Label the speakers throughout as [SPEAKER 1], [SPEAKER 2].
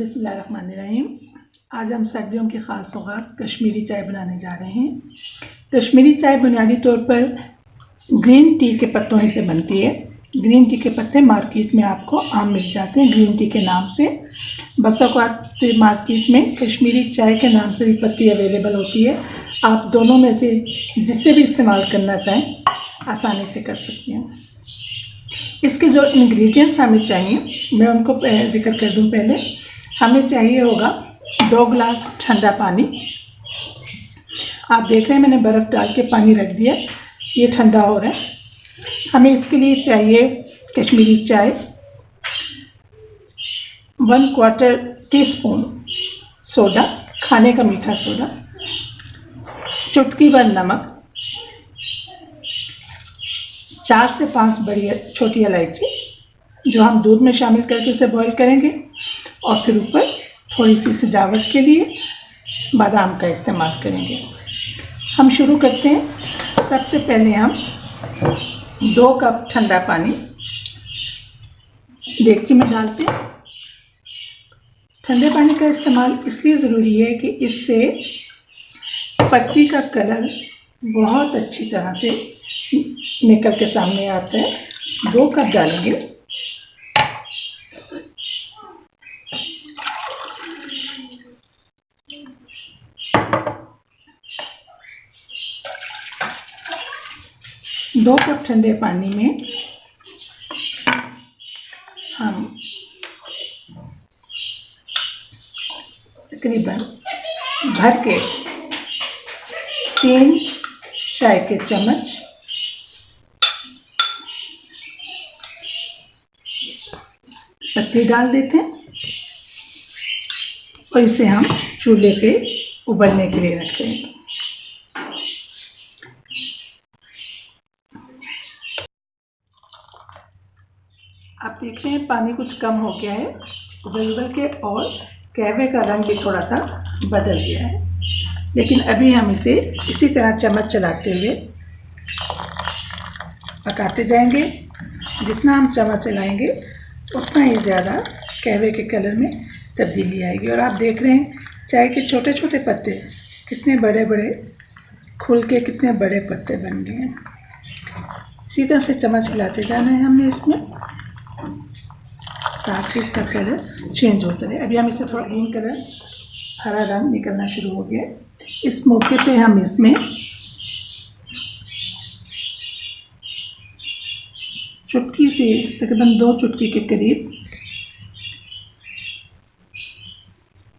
[SPEAKER 1] बिस्मिल्लाहिर्रहमानिर्रहीम। आज हम सर्दियों की ख़ास सौगात कश्मीरी चाय बनाने जा रहे हैं। कश्मीरी चाय बुनियादी तौर पर ग्रीन टी के पत्तों ही से बनती है। ग्रीन टी के पत्ते मार्केट में आपको आम मिल जाते हैं ग्रीन टी के नाम से। बस औक़ात मार्केट में कश्मीरी चाय के नाम से भी पत्ती अवेलेबल होती है। आप दोनों में से जिससे भी इस्तेमाल करना चाहें आसानी से कर सकते हैं। इसके जो इंग्रेडिएंट्स हमें चाहिए मैं उनको जिक्र कर दूं। पहले हमें चाहिए होगा 2 गिलास ठंडा पानी। आप देख रहे हैं मैंने बर्फ़ डाल के पानी रख दिया, ये ठंडा हो रहा है। हमें इसके लिए चाहिए कश्मीरी चाय, 1/4 टीस्पून सोडा, खाने का मीठा सोडा, चुटकी भर नमक, 4 से 5 बड़ी छोटी इलायची जो हम दूध में शामिल करके उसे बॉईल करेंगे, और फिर ऊपर थोड़ी सी सजावट के लिए बादाम का इस्तेमाल करेंगे। हम शुरू करते हैं। सबसे पहले हम 2 कप ठंडा पानी देगची में डालते हैं। ठंडे पानी का इस्तेमाल इसलिए ज़रूरी है कि इससे पत्ती का कलर बहुत अच्छी तरह से निकल के सामने आता है। 2 कप डालेंगे। दो कप ठंडे पानी में हम तकरीबन भर के 3 चाय के चम्मच पत्ती डाल देते हैं और इसे हम चूल्हे पे उबलने के लिए रखते हैं। आप देख रहे हैं पानी कुछ कम हो गया है उबल के, और कहवे का रंग भी थोड़ा सा बदल गया है। लेकिन अभी हम इसे इसी तरह चम्मच चलाते हुए पकाते जाएंगे। जितना हम चम्मच चलाएंगे उतना ही ज़्यादा कहवे के कलर में तब्दीली आएगी। और आप देख रहे हैं चाय के छोटे छोटे पत्ते कितने बड़े बड़े खुल के कितने बड़े पत्ते बन गए हैं। इसी तरह से चम्मच हिलाते जाना है हमने इसमें, ताकि इसका कलर चेंज होता रहे। अभी हम इसे थोड़ा ग्रीन कलर, हरा रंग निकलना शुरू हो गया। इस मौके पे हम इसमें चुटकी से तकरीबन 2 चुटकी के करीब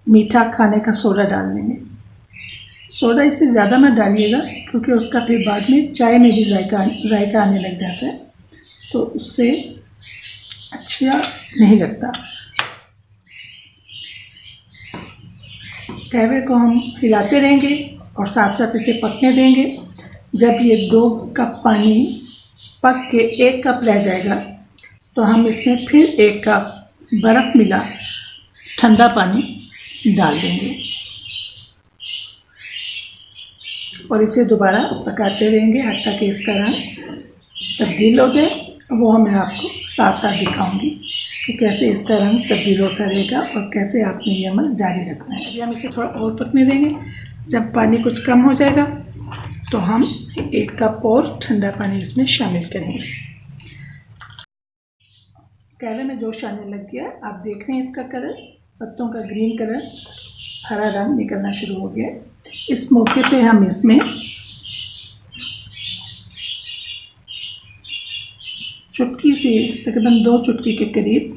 [SPEAKER 1] मीठा खाने का सोडा डाल देंगे। सोडा इससे ज़्यादा मत डालिएगा क्योंकि उसका फिर बाद में चाय में भी जायका आने लग जाता है, तो उससे अच्छा नहीं लगता। कहवे को हम हिलाते रहेंगे और साथ साथ इसे पकने देंगे। जब ये 2 कप पानी पक के 1 कप रह जाएगा तो हम इसमें फिर 1 कप बर्फ़ मिला ठंडा पानी डाल देंगे और इसे दोबारा पकाते रहेंगे हत्ता कि इसका रंग तब्दील हो जाए। वो मैं आपको साथ साथ दिखाऊंगी कि कैसे इसका रंग तब्दील होता रहेगा और कैसे आपने ये अमल जारी रखना है। अभी हम इसे थोड़ा और पकने देंगे। जब पानी कुछ कम हो जाएगा तो हम 1 कप और ठंडा पानी इसमें शामिल करेंगे। कहवे में जोश आने लग गया। आप देख रहे हैं इसका कलर, पत्तों का ग्रीन कलर, हरा रंग निकलना शुरू हो गया। इस मौके पे हम इसमें चुटकी से तकरीबन 2 चुटकी के करीब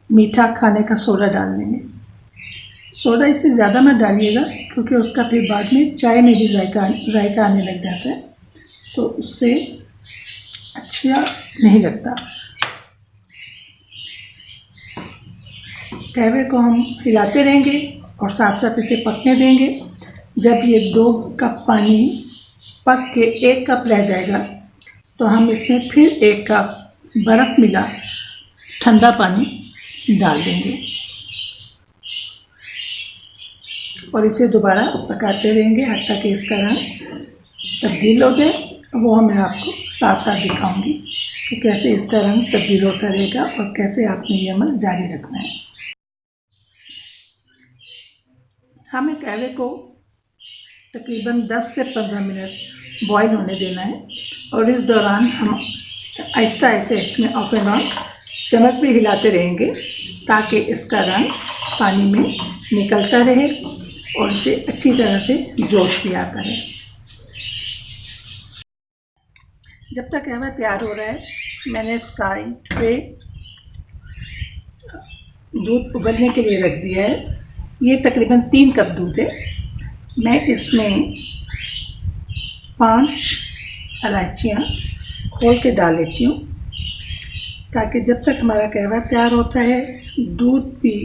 [SPEAKER 1] मीठा खाने का सोडा डाल देंगे। सोडा इससे ज़्यादा मत डालिएगा क्योंकि उसका फिर बाद में चाय में भी जायका आने लग जाता है, तो उससे अच्छा नहीं लगता। कहवे को हम हिलाते रहेंगे और साथ साथ इसे पकने देंगे। जब ये 2 कप पानी पक के 1 कप रह जाएगा तो हम इसमें फिर 1 कप बर्फ़ मिला ठंडा पानी डाल देंगे और इसे दोबारा पकाते रहेंगे हत्ता कि इसका रंग तब्दील हो जाए। वो मैं आपको साथ साथ दिखाऊंगी कि कैसे इसका रंग तब्दील होता रहेगा और कैसे आपने ये अमल जारी रखना है। हमें कहवे को तकरीबन 10 से 15 मिनट बॉईल होने देना है और इस दौरान हम आहिस्ता आहिस्ता इसमें ऑफ एंड ऑन चम्मच भी हिलाते रहेंगे ताकि इसका रंग पानी में निकलता रहे और इसे अच्छी तरह से जोश भी आता रहे। जब तक कहवा तैयार हो रहा है मैंने साइड पे दूध उबलने के लिए रख दिया है। ये तकरीबन 3 कप दूध है। मैं इसमें 5 इलायचियाँ खोल के डाल लेती हूँ ताकि जब तक हमारा कहवा तैयार होता है दूध भी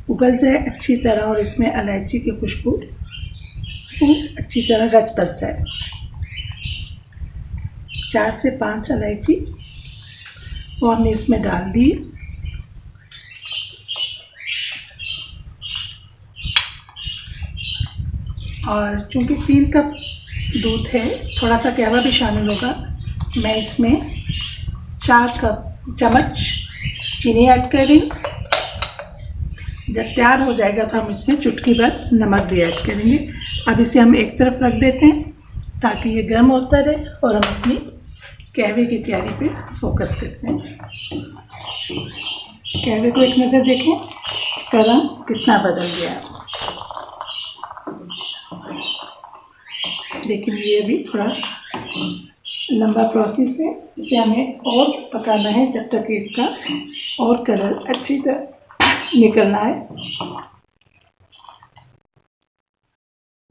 [SPEAKER 1] उबल जाए अच्छी तरह और इसमें इलायची की खुशबू अच्छी तरह रच बस जाए। 4 से 5 इलायची वो हमने इसमें डाल दी। और चूँकि 3 कप दूध है थोड़ा सा कहवा भी शामिल होगा, मैं इसमें 4 चम्मच चीनी ऐड कर रही हूँ। जब तैयार हो जाएगा तो हम इसमें चुटकी भर नमक भी ऐड करेंगे। अब इसे हम एक तरफ रख देते हैं ताकि ये गर्म होता रहे और हम अपनी कहवे की तैयारी पे फोकस करते हैं। कहवे को एक नज़र देखें, इसका रंग कितना बदल गया है। लेकिन ये भी थोड़ा लंबा प्रोसेस है, इसे हमें और पकाना है जब तक इसका और कलर अच्छी तरह निकलना है।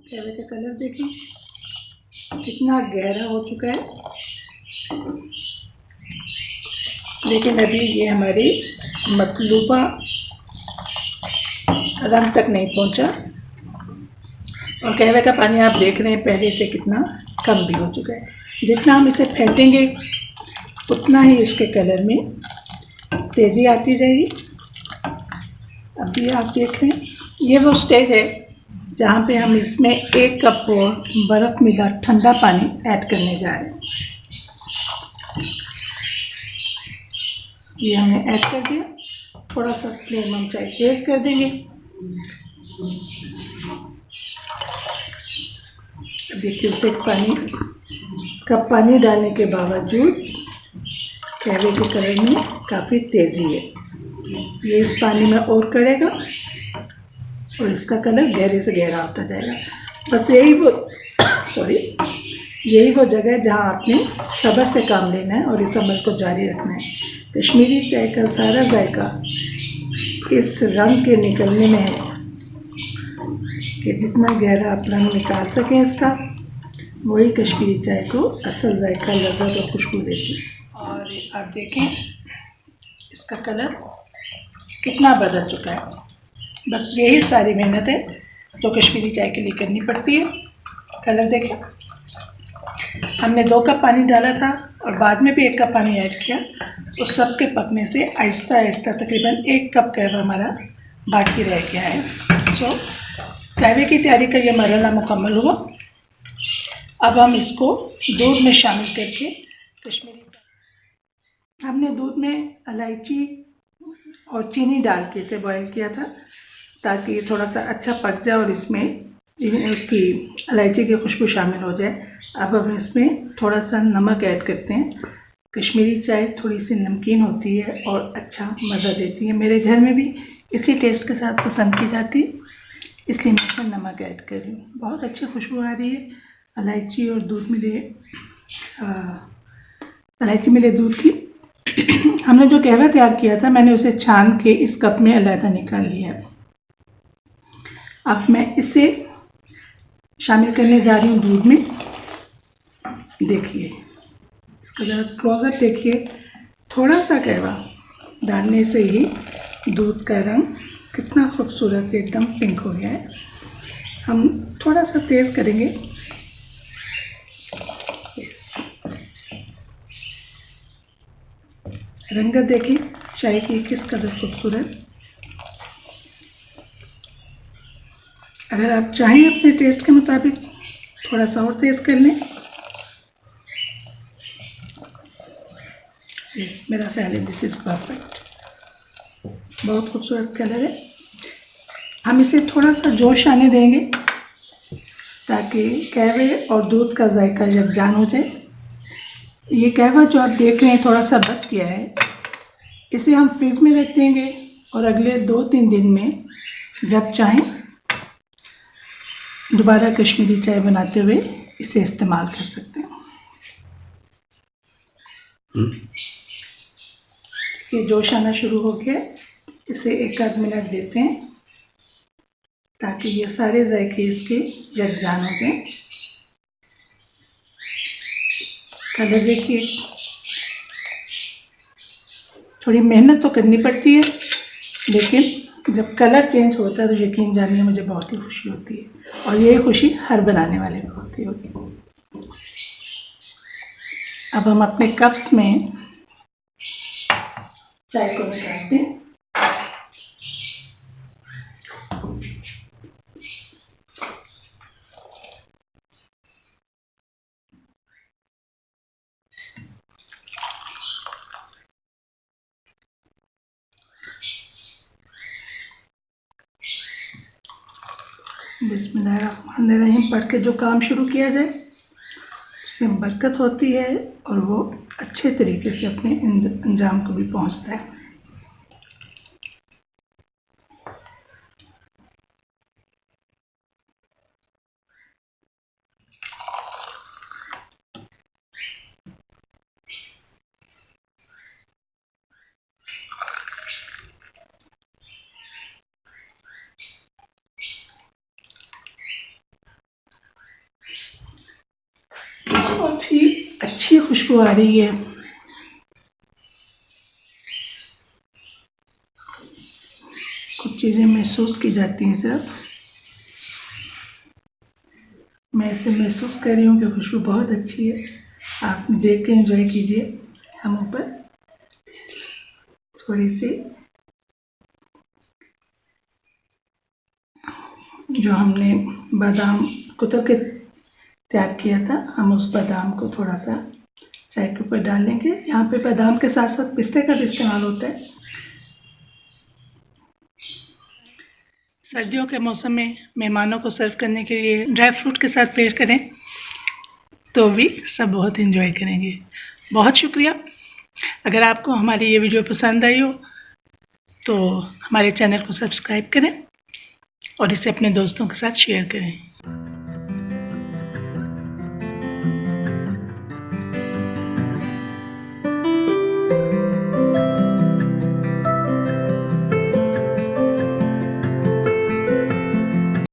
[SPEAKER 1] कहवे का कलर देखें कितना गहरा हो चुका है, लेकिन अभी ये हमारी मतलूबा रंग तक नहीं पहुंचा और कहवे का पानी आप देख रहे हैं पहले से कितना कम भी हो चुका है। जितना हम इसे फेंटेंगे उतना ही इसके कलर में तेज़ी आती जाएगी। अभी आप देख रहे हैं ये वो स्टेज है जहाँ पे हम इसमें 1 कप बर्फ़ मिला ठंडा पानी ऐड करने जा रहे हैं। ये हमने ऐड कर दिया। थोड़ा सा फ्लेम हम चाहे तेज़ कर देंगे। देखिए उसे कप पानी डालने के बावजूद कहवे के कलर में काफ़ी तेज़ी है। ये इस पानी में और करेगा और इसका कलर गहरे से गहरा होता जाएगा। बस यही वो जगह है जहाँ आपने सब्र से काम लेना है और इस अमल को जारी रखना है। कश्मीरी चाय का सारा जायका इस रंग के निकलने में है कि जितना गहरा आप रंग निकाल सकें इसका, वही कश्मीरी चाय को असल जायका, लज़्ज़त और खुशबू देती है। और आप देखें इसका कलर कितना बदल चुका है। बस यही सारी मेहनत है जो कश्मीरी चाय के लिए करनी पड़ती है। कलर देखें, हमने 2 कप पानी डाला था और बाद में भी 1 कप पानी ऐड किया, तो सब के पकने से आहिस्ता आहिस्ता तकरीबन 1 कप कहवा हमारा बाकी रह गया है। सो कहवे की तैयारी का ये मरहला मुकम्मल हुआ। अब हम इसको दूध में शामिल करके हमने दूध में इलायची और चीनी डाल के इसे बॉईल किया था ताकि ये थोड़ा सा अच्छा पक जाए और इसमें उसकी इलायची की खुशबू शामिल हो जाए। अब हम इसमें थोड़ा सा नमक ऐड करते हैं। कश्मीरी चाय थोड़ी सी नमकीन होती है और अच्छा मज़ा देती है। मेरे घर में भी इसी टेस्ट के साथ पसंद की जाती है, इसलिए मैं इसमें नमक ऐड कर रही हूँ। बहुत अच्छी खुशबू आ रही है इलायची और दूध मिले इलायची मिले दूध की। हमने जो कहवा तैयार किया था मैंने उसे छान के इस कप में अलहदा निकाल लिया है। अब मैं इसे शामिल करने जा रही हूँ दूध में। देखिए इसका ज़रा क्लोजअप देखिए, थोड़ा सा कहवा डालने से ही दूध का रंग कितना खूबसूरत एकदम पिंक हो गया है। हम थोड़ा सा तेज़ करेंगे। रंगत देखिए चाय की किस कदर खूबसूरत। अगर आप चाहें अपने टेस्ट के मुताबिक थोड़ा सा और तेज़ कर लें। यस, मेरा ख्याल है दिस इज़ परफेक्ट। बहुत खूबसूरत कलर है। हम इसे थोड़ा सा जोश आने देंगे ताकि कहवे और दूध का जायका यकजान हो जाए। ये कहवा जो आप देख रहे हैं थोड़ा सा बच गया है, इसे हम फ्रिज में रख देंगे और अगले 2-3 दिन में जब चाहें दोबारा कश्मीरी चाय बनाते हुए इसे इस्तेमाल कर सकते हैं। ये जोश आना शुरू हो गया, इसे 1-8 मिनट देते हैं ताकि ये सारे जायके इसके यकजान हो जाएं। कलर देखिए, थोड़ी मेहनत तो करनी पड़ती है, लेकिन जब कलर चेंज होता है तो यकीन जानिए मुझे बहुत ही खुशी होती है, और ये खुशी हर बनाने वाले को होती होगी। अब हम अपने कप्स में चाय को निकालते हैं। बिस्मिल्लाहिर्रहमानिर्रहीम पढ़ के जो काम शुरू किया जाए उसमें बरकत होती है और वो अच्छे तरीके से अपने अंजाम को भी पहुंचता है। बहुत ही अच्छी खुशबू आ रही है। कुछ चीज़ें महसूस की जाती हैं सर, मैं इसे महसूस कर रही हूँ कि खुशबू बहुत अच्छी है। आप देख के एंजॉय कीजिए। हम ऊपर थोड़ी सी जो हमने बादाम कुतर के तैयार किया था, हम उस बादाम को थोड़ा सा चाय के ऊपर डाल लेंगे। यहाँ पे बादाम के साथ साथ पिस्ते का भी इस्तेमाल होता है। सर्दियों के मौसम में मेहमानों को सर्व करने के लिए ड्राई फ्रूट के साथ पेयर करें तो भी सब बहुत एंजॉय करेंगे। बहुत शुक्रिया। अगर आपको हमारी ये वीडियो पसंद आई हो तो हमारे चैनल को सब्सक्राइब करें और इसे अपने दोस्तों के साथ शेयर करें।